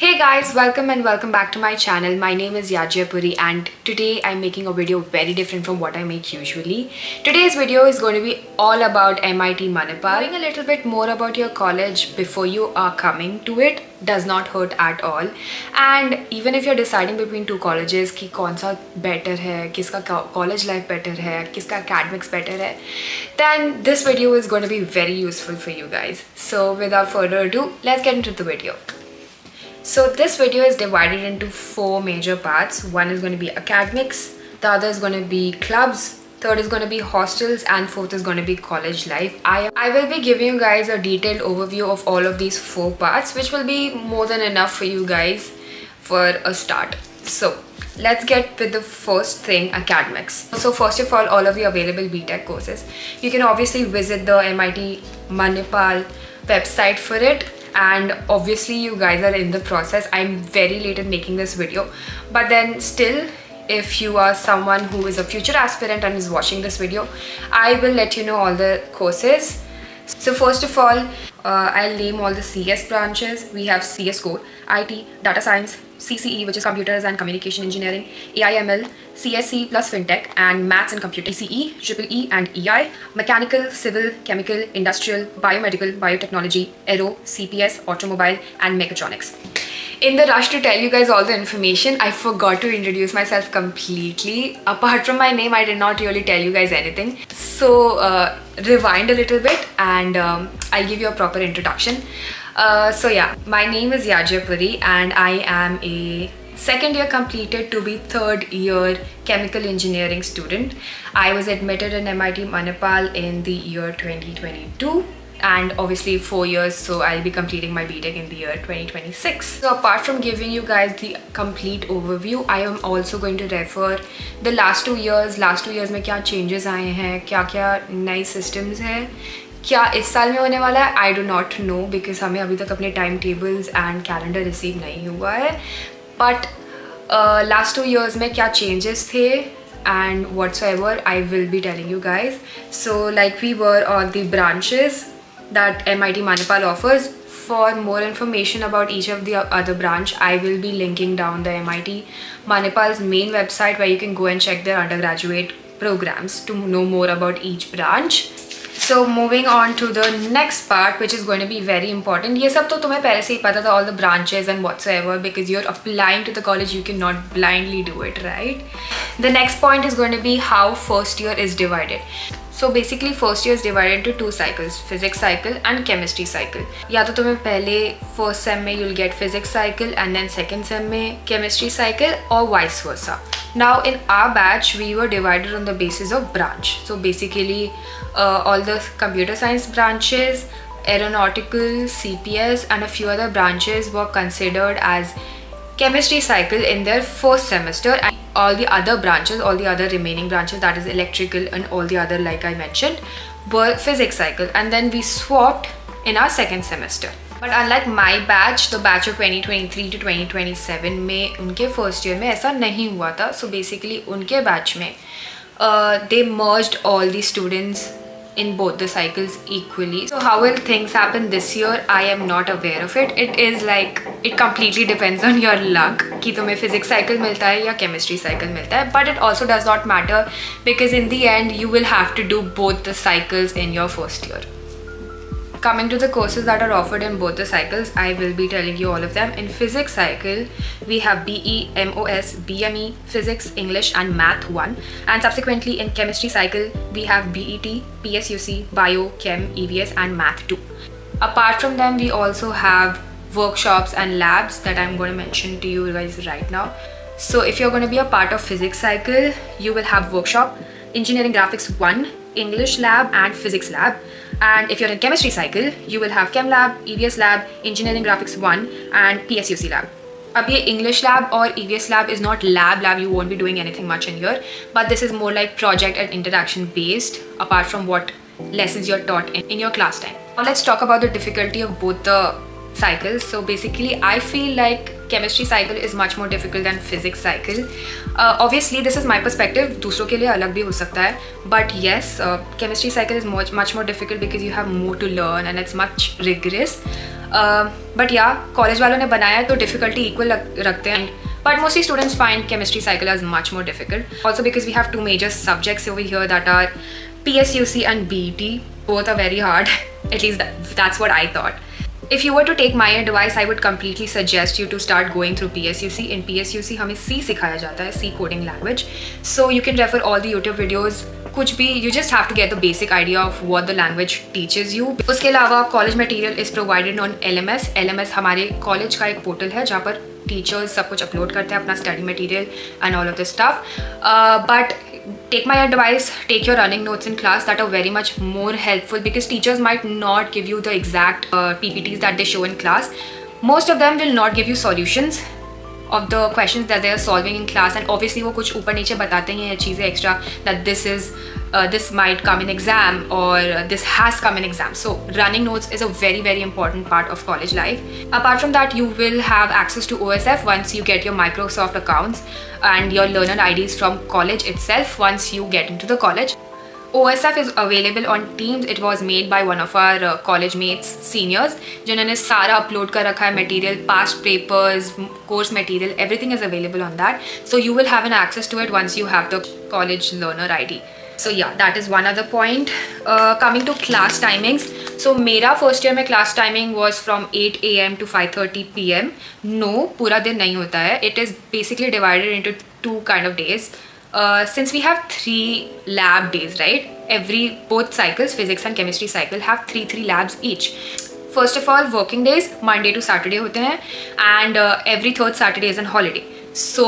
Hey guys, welcome and welcome back to my channel. My name is Yajia Puri and today I'm making a video very different from what I make usually. Today's video is going to be all about MIT Manipal. Knowing a little bit more about your college before you are coming to it does not hurt at all. And even if you're deciding between two colleges कि कौन सा better है, किसका college life better है, किसका academics better है, then this video is going to be very useful for you guys. So without further ado, let's get into the video. So this video is divided into 4 major parts. One is going to be academics, the other is going to be clubs, third is going to be hostels, and fourth is going to be college life. I will be giving you guys a detailed overview of all of these 4 parts, which will be more than enough for you guys for a start. So let's get with the first thing, academics. So first of all of the available BTech courses, you can obviously visit the MIT Manipal website for it. And obviously you guys are in the process. I'm very late in making this video, but then still, if you are someone who is a future aspirant and is watching this video, I will let you know all the courses. So first of all, I'll name all the CS branches. We have CS Core, IT, Data Science, CCE, which is Computers and Communication Engineering, AIML, CSE plus FinTech, and Maths and Computer, CE, EEE and EI, Mechanical, Civil, Chemical, Industrial, Biomedical, Biotechnology, Aero, CPS, Automobile, and Mechatronics. In the rush to tell you guys all the information, I forgot to introduce myself completely. Apart from my name, I did not really tell you guys anything. So rewind a little bit and I'll give you a proper introduction. So yeah, my name is Yajia Puri and I am a second year completed to be third year chemical engineering student. I was admitted in MIT Manipal in the year 2022. And obviously 4 years, so I'll be completing my BTech in the year 2026. So apart from giving you guys the complete overview, I am also going to refer the last 2 years में क्या changes आए हैं, क्या नए systems हैं, क्या इस साल में होने वाला है, I do not know because हमें अभी तक अपने timetables and calendar receive नहीं हुआ है. But last 2 years में क्या changes थे and whatsoever I will be telling you guys. So like we were on the branches that MIT Manipal offers. For more information about each of the other branch, I will be linking down the MIT Manipal's main website where you can go and check their undergraduate programs to know more about each branch. So moving on to the next part, which is going to be very important. ये सब तो तुम्हें पहले से ही पता था, all the branches and whatsoever, because you're applying to the college, you cannot blindly do it, right? The next point is going to be how first year is divided. So basically first year is divided into 2 cycles, physics cycle and chemistry cycle. या तो तुम्हें पहले first sem में you'll get physics cycle and then second sem में chemistry cycle or vice versa. Now in our batch we were divided on the basis of branch. So basically all the computer science branches, aeronautical, CPS and a few other branches were considered as chemistry cycle in their first semester, and all the other branches, all the other remaining branches, that is electrical and all the other like I mentioned, were physics cycle, and then we swapped in our second semester. But unlike my batch, the batch of 2023 to 2027 में उनके first year में ऐसा नहीं हुआ था. So basically उनके batch में they merged all the students in both the cycles equally. So how will things happen this year? I am not aware of it. It is like, it completely depends on your luck कि तुम्हें physics cycle मिलता है या chemistry cycle मिलता है. But it also does not matter because in the end you will have to do both the cycles in your first year. Coming to the courses that are offered in both the cycles, I will be telling you all of them. In physics cycle, we have BE, MOS, BME, Physics, English and Math 1. And subsequently in chemistry cycle, we have BET, PSUC, Bio, Chem, EVS and Math 2. Apart from them, we also have workshops and labs that I'm going to mention to you guys right now. So if you're going to be a part of physics cycle, you will have workshop, Engineering Graphics 1, English lab and Physics lab. And if you're in chemistry cycle, you will have Chem lab, EVS lab, Engineering Graphics 1 and PSUC lab. अब ये English lab or EVS lab is not lab, you won't be doing anything much in here, but this is more like project and interaction based apart from what lessons you're taught in your class time. Now let's talk about the difficulty of both the cycles. So basically I feel like chemistry cycle is much more difficult than physics cycle. Obviously this is my perspective, दूसरों के लिए अलग भी हो सकता है, but yes, chemistry cycle is much more difficult because you have more to learn and it's much rigorous. But या college वालों ने बनाया तो डिफिकल्टी इक्वल रखते हैं, but mostly students find chemistry cycle as much more difficult. Also because we have two major subjects over here that are PSUC and BET. Both are very hard. At least that's what I thought. If you were to take my advice, I would completely suggest you to start going through PSUC. In PSUC हमें C सिखाया जाता है, C coding language. So you can refer all the YouTube videos. कुछ भी, you just have to get the basic idea of what the language teaches you. उसके अलावा college material is provided on LMS. LMS हमारे college का एक portal है जहाँ पर टीचर्स सब कुछ अपलोड करते हैं, अपना study material and all of this stuff. But take my advice, take your running notes in class that are very much more helpful because teachers might not give you the exact PPTs that they show in class. Most of them will not give you solutions of the questions that they are solving in class, and obviously वो कुछ ऊपर नीचे बताते हैं चीज़ें extra that this might come in exam or this has come in exam. So running notes is a very, very important part of college life. Apart from that, you will have access to OSF once you get your Microsoft accounts and your learner IDs from college itself once you get into the college. OSF is available on Teams. It was made by one of our college mates, seniors, जिन्होंने सारा upload कर रखा है material, past papers, course material, everything is available on that. So you will have an access to it once you have the college learner ID. So yeah, that is one other point. Coming to class timings. So मेरा first year में class timing was from 8 AM to 5:30 PM. No, पूरा दिन नहीं होता है. It is basically divided into two kind of days. Since we have 3 lab days, right? Both cycles, physics and chemistry cycle, have three labs each. First of all, working days Monday to Saturday होते हैं, and every third Saturday is a holiday. So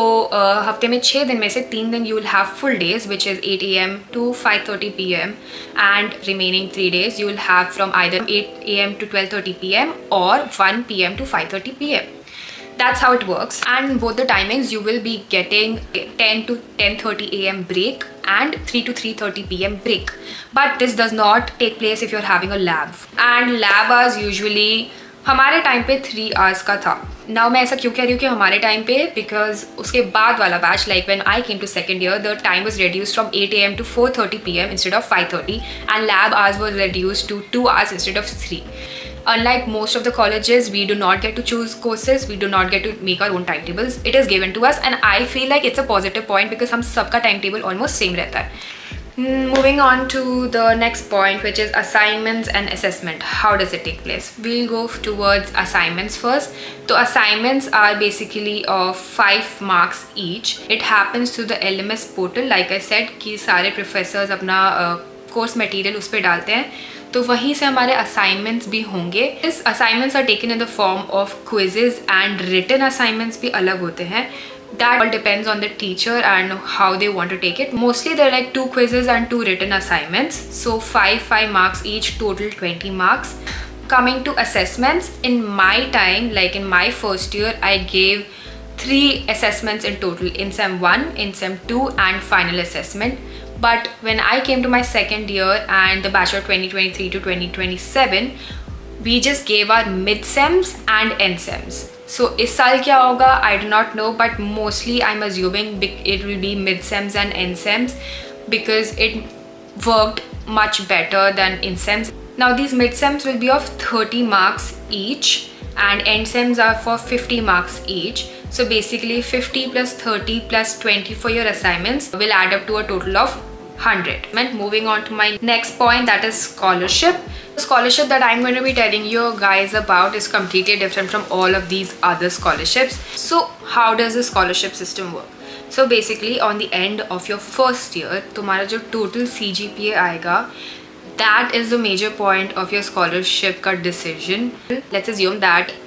हफ्ते में 6 दिन में से 3 दिन you will have full days, which is 8 AM to 5:30 PM, and remaining 3 days you will have from either 8 AM to 12:30 PM or 1 PM to 5:30 PM. That's how it works, and both the timings you will be getting 10 to 10:30 AM break and 3 to 3:30 PM break. But this does not take place if you're having a lab. And lab hours usually हमारे time पे 3 hours का था. Now मैं ऐसा क्यों कह रही हूँ कि हमारे टाइम पे, because उसके बाद वाला batch, like when I came to second year, the time was reduced from 8 AM to 4:30 PM instead of 5:30, and lab hours were reduced to 2 hours instead of 3. Unlike most of the colleges, we do not get to choose courses, we do not get to make our own timetables. It is given to us, and I feel like it's a positive point because हम सबका timetable almost same रहता है. Moving on to the next point, which is assignments and assessment. How does it take place? We'll go towards assignments first. So assignments are basically of 5 marks each. It happens through the LMS portal. Like I said कि सारे professors अपना course material उस पर डालते हैं, तो वहीं से हमारे assignments भी होंगे. These assignments are taken in the form of quizzes, and written assignments भी अलग होते हैं. That all depends on the teacher and how they want to take it. Mostly they're like 2 quizzes and 2 written assignments. So 5 marks each, total 20 marks. Coming to assessments, in my time, like in my first year, I gave 3 assessments in total, in Sem 1, in Sem 2 and final assessment. But when I came to my second year and the batch of 2023 to 2027, we just gave our mid-sems and end-sems. So इस साल क्या होगा I do not know, but mostly I'm assuming it will be mid-sems and end-sems because it worked much better than in-sems. Now these mid-sems will be of 30 marks each, and end-sems are for 50 marks each. So basically 50 plus 30 plus 20 for your assignments will add up to a total of 100. And moving on to my next point, that is scholarship. The scholarship that I'm going to be telling you guys about is completely different from all of these other scholarships. So how does the scholarship system work? So basically on the end of your first year, तुम्हारा जो total CGPA आएगा, that is the major point of your scholarship का decision. Let's assume that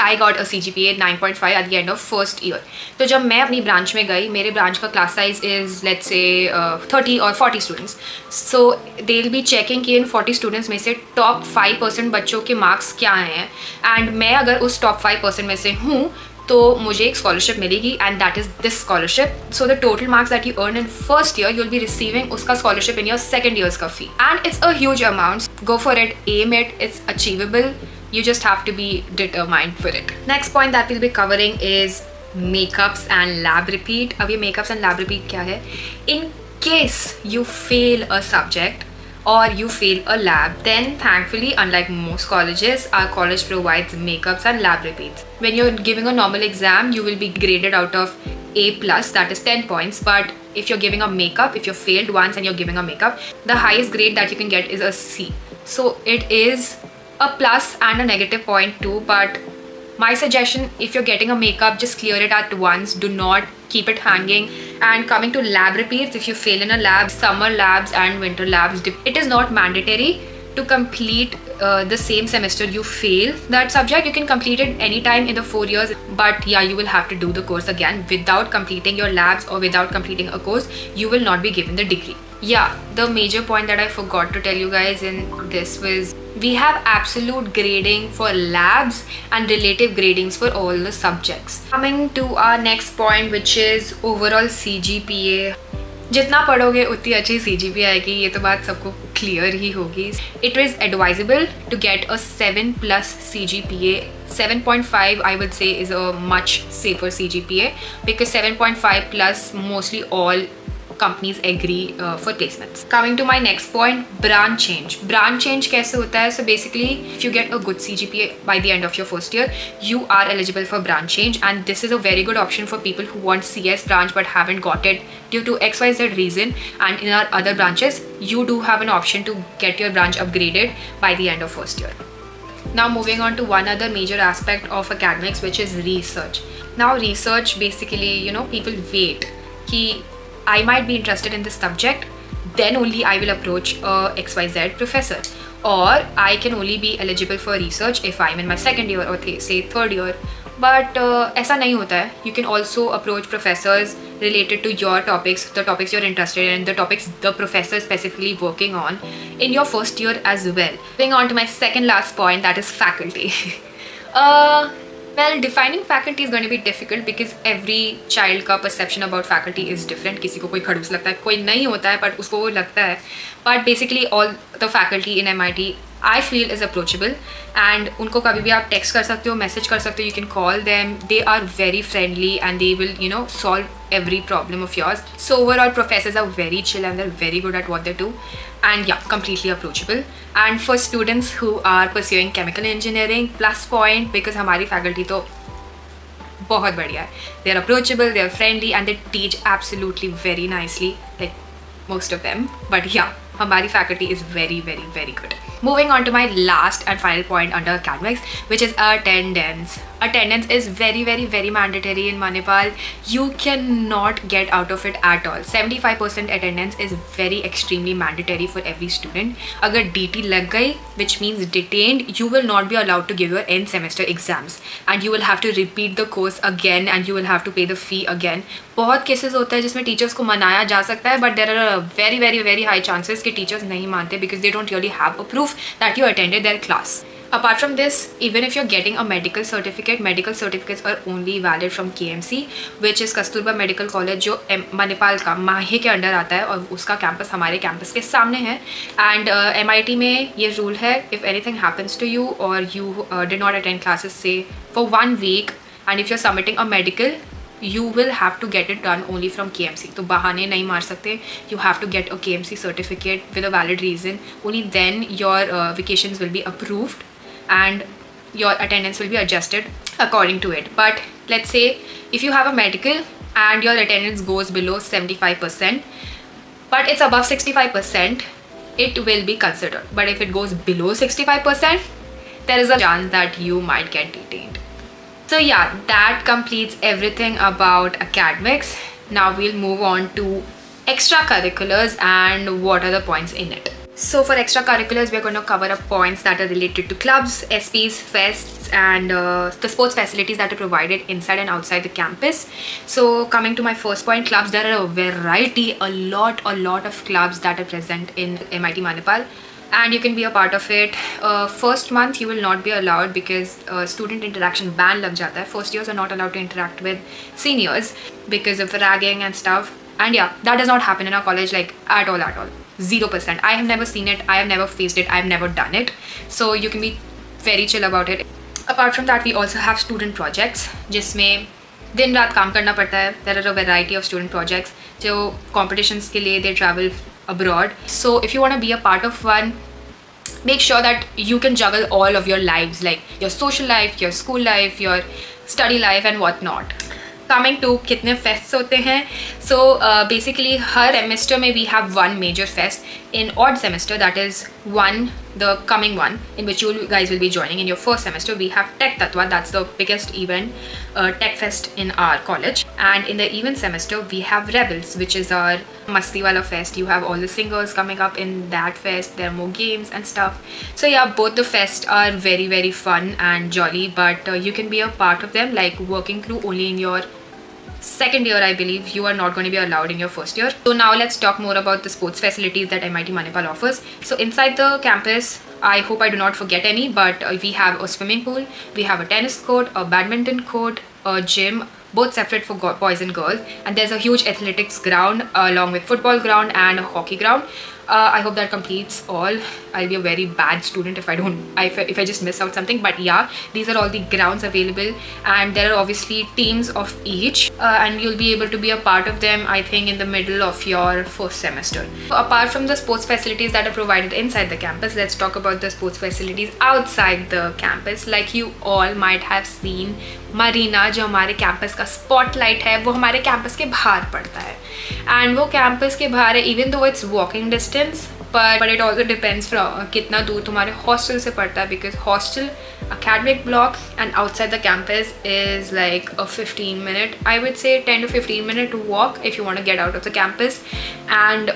I got a CGPA 9.5 at the end of first year. तो जब मैं अपनी branch में गई, मेरे ब्रांच का class size is let's say 30 और 40 students. So they will be checking कि इन 40 स्टूडेंट्स में से टॉप 5% बच्चों के मार्क्स क्या हैं, एंड मैं अगर उस टॉप 5% में से हूँ तो मुझे एक स्कॉलरशिप मिलेगी, and that is this scholarship. So the total marks that you earn in first year, you will be receiving उसका scholarship in your second years का fee, and it's a huge amount. Go for it, aim it, it's achievable. You just have to be determined for it. Next point that we'll be covering is makeups and lab repeat. अब ये makeups and lab repeat क्या है? In case you fail a subject, or you fail a lab, then thankfully, unlike most colleges, our college provides makeups and lab repeats. When you're giving a normal exam, you will be graded out of A+, that is 10 points, but if you're giving a makeup, if you failed once and you're giving a makeup, the highest grade that you can get is a C. So it is a plus and a negative point too, but my suggestion, if you're getting a makeup, just clear it at once. Do not keep it hanging. And coming to lab repeats, if you fail in a lab, summer labs and winter labs, it is not mandatory to complete the same semester you fail that subject. You can complete it anytime in the 4 years, but yeah, you will have to do the course again. Without completing your labs or without completing a course, you will not be given the degree. Yeah, the major point that I forgot to tell you guys in this was we have absolute grading for labs and relative gradings for all the subjects. Coming to our next point, which is overall CGPA. जितना पढ़ोगे उतनी अच्छी CGPA आएगी, ये तो बात सबको clear ही होगी. It is advisable to get a 7+ CGPA. 7.5 I would say is a much safer CGPA because 7.5 plus mostly all companies agree for placements. Coming to my next point, branch change. Branch change कैसे होता है? So basically, if you get a good CGPA by the end of your first year, you are eligible for branch change, and this is a very good option for people who want CS branch but haven't got it due to XYZ reason. And in our other branches, you do have an option to get your branch upgraded by the end of first year. Now moving on to one other major aspect of academics, which is research. Now research, basically, you know, people wait कि I might be interested in this subject, then only I will approach a XYZ professor, or I can only be eligible for research if I'm in my second year or say third year. But ऐसा नहीं होता है. You can also approach professors related to your topics, the topics you're interested in, the topics the professor is specifically working on in your first year as well. Moving on to my second last point, that is faculty. Well, defining faculty is going to be difficult because every child का perception about faculty is different. किसी को कोई खड़ूस लगता है, कोई नहीं होता है, but उसको वो लगता है. But basically all the faculty in MIT I feel is approachable, and उनको कभी भी आप text कर सकते हो, message कर सकते हो, you can call them. They are very friendly and they will, you know, solve every problem of yours. So overall, professors are very chill and they're very good at what they do, and yeah, completely approachable. And for students who are pursuing chemical engineering, plus point because हमारी faculty तो बहुत बढ़िया है. They are approachable, they are friendly, and they teach absolutely very nicely, like most of them. But yeah, हमारी faculty is very, very, very good. Moving on to my last and final point under academics, which is attendance. Attendance is very, very, very mandatory in Manipal. You cannot get out of it at all. 75% attendance is very extremely mandatory for every student. अगर DT लग गई, which means detained, you will not be allowed to give your end semester exams, and you will have to repeat the course again, and you will have to pay the fee again. बहुत cases होता है जिसमें teachers को मनाया जा सकता है, but there are very, very, very high chances कि teachers नहीं मानते because they don't really have a proof that you attended their class. Apart from this, even if you're getting a medical certificates are only valid from KMC, which is Kasturba Medical College, जो मणिपाल का माहे के under आता है, और उसका campus हमारे campus के सामने है. एंड MIT में ये रूल है, if anything happens to you or you did not attend classes say for 1 week, and if you're submitting a medical, you will have to get it done only from KMC. तो बहाने नहीं मार सकते. You have to get a KMC certificate with a valid reason. Only then your vacations will be approved and your attendance will be adjusted according to it. But let's say if you have a medical and your attendance goes below 75%, but it's above 65%, it will be considered. But if it goes below 65%, there is a chance that you might get detained. So yeah, that completes everything about academics. Now we'll move on to extracurriculars and what are the points in it. So for extracurriculars, we're going to cover up points that are related to clubs, SPs, fests, and the sports facilities that are provided inside and outside the campus. So coming to my first point, clubs, there are a variety, a lot of clubs that are present in MIT Manipal, and you can be a part of it. First month you will not be allowed because student interaction ban lag jata hai. First years are not allowed to interact with seniors because of ragging and stuff. And yeah, that does not happen in our college, like at all. 0%. I have never seen it, I have never faced it, I have never done it. So you can be very chill about it. Apart from that, we also have student projects जिसमें दिन रात काम करना पड़ता है. There are a variety of student projects. जो competitions के लिए they travel abroad. So if you want to be a part of one, make sure that you can juggle all of your lives, like your social life, your school life, your study life and whatnot. Coming to कितने fests होते हैं, so basically हर semester में we have one major fest. In odd semester, that is the coming one in which you guys will be joining in your first semester, we have Tech Tatwa. That's the biggest event, tech fest in our college. And in the even semester we have Rebels, which is our Masti Wala fest. You have all the singers coming up in that fest. There are more games and stuff. So yeah, both the fests are very, very fun and jolly, but you can be a part of them, like working crew, only in your second year, I believe. You are not going to be allowed in your first year. So now let's talk more about the sports facilities that MIT Manipal offers. So inside the campus, I hope I do not forget any, but we have a swimming pool, we have a tennis court, a badminton court, a gym, both separate for boys and girls, and there's a huge athletics ground along with football ground and a hockey ground. I hope that completes all. I'll be a very bad student if I just miss out something, but yeah, these are all the grounds available, and there are obviously teams of each, and you'll be able to be a part of them, I think, in the middle of your first semester. So apart from the sports facilities that are provided inside the campus, let's talk about the sports facilities outside the campus. Like you all might have seen, Marina जो हमारे campus का spotlight है वो हमारे campus के बाहर पड़ता है, एंड वो कैंपस के बाहर है, even though it's walking distance, but it also depends from कितना दूर तुम्हारे हॉस्टल से पड़ता है, because hostel, academic block and outside the campus is like a 15-minute, I would say 10 to 15-minute walk if you want to get out of the campus. And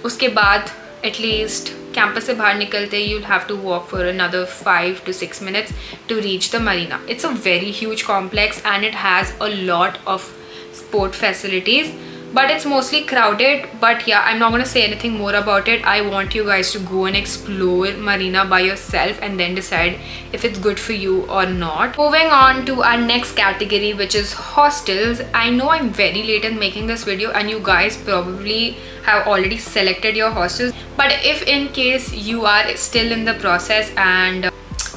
उसके बाद at least campus से बाहर निकलते you'll have to walk for another 5 to 6 minutes to reach the marina. It's a very huge complex and it has a lot of sport facilities, but it's mostly crowded. But yeah, I'm not going to say anything more about it. I want you guys to go and explore marina by yourself and then decide if it's good for you or not. Moving on to our next category, which is hostels. I know I'm very late in making this video and you guys probably have already selected your hostels, but if in case you are still in the process and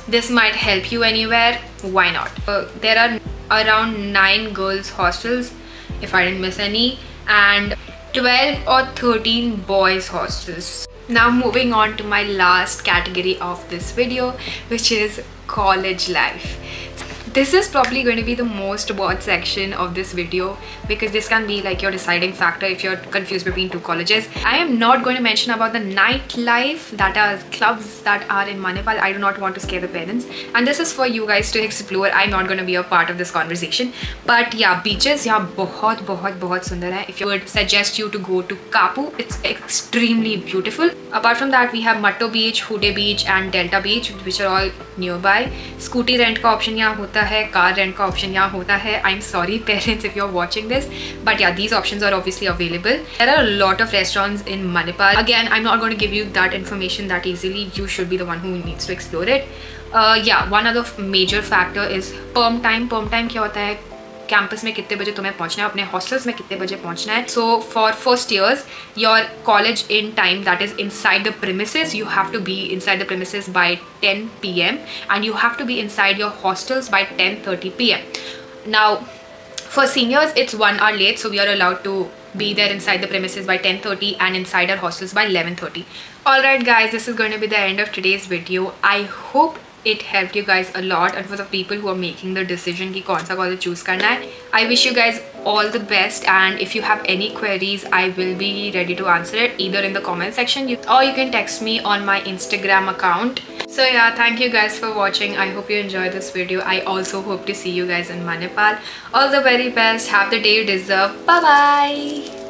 this might help you anywhere, why not? There are around 9 girls hostels if I didn't miss any, and 12 or 13 boys hostels. Now moving on to my last category of this video, which is college life. This is probably going to be the most watched section of this video because this can be like your deciding factor if you're confused between two colleges. I am not going to mention about the nightlife, that are clubs that are in Manipal. I do not want to scare the parents, and this is for you guys to explore. I'm not going to be a part of this conversation, but yeah, beaches यहाँ बहुत सुंदर है. If you would suggest you to go to Kapu, it's extremely beautiful. Apart from that, we have Matto Beach, Hude Beach and Delta Beach, which are all nearby. Scooty rent का option यहाँ होता है, car rent का option यहाँ होता है. I'm sorry parents if you're watching this, but yeah, these options are obviously available. There are a lot of restaurants in Manipal. Again, I'm not going to give you that information that easily. You should be the one who needs to explore it. Yeah, one other major factor is perm time. Perm time क्या होता है? Campus में कितने बजे तुम्हें पहुंचना है, अपने हॉस्टल्स में कितने बजे पहुंचना है. So for first years, your college in time, that is inside the premises, you have to be inside the premises by 10 PM and you have to be inside your hostels by 10:30 PM. Now for seniors it's 1 hour late, so we are allowed to be there inside the premises by 10:30 and inside our hostels by 11:30. Alright guys, this is going to be the end of today's video. I hope it helped you guys a lot, and for the people who are making the decision कि कौन सा college choose करना है, I wish you guys all the best, and if you have any queries I will be ready to answer it either in the comment section or you can text me on my Instagram account. So yeah, thank you guys for watching. I hope you enjoyed this video. I also hope to see you guys in Manipal. All the very best. Have the day you deserve. Bye bye.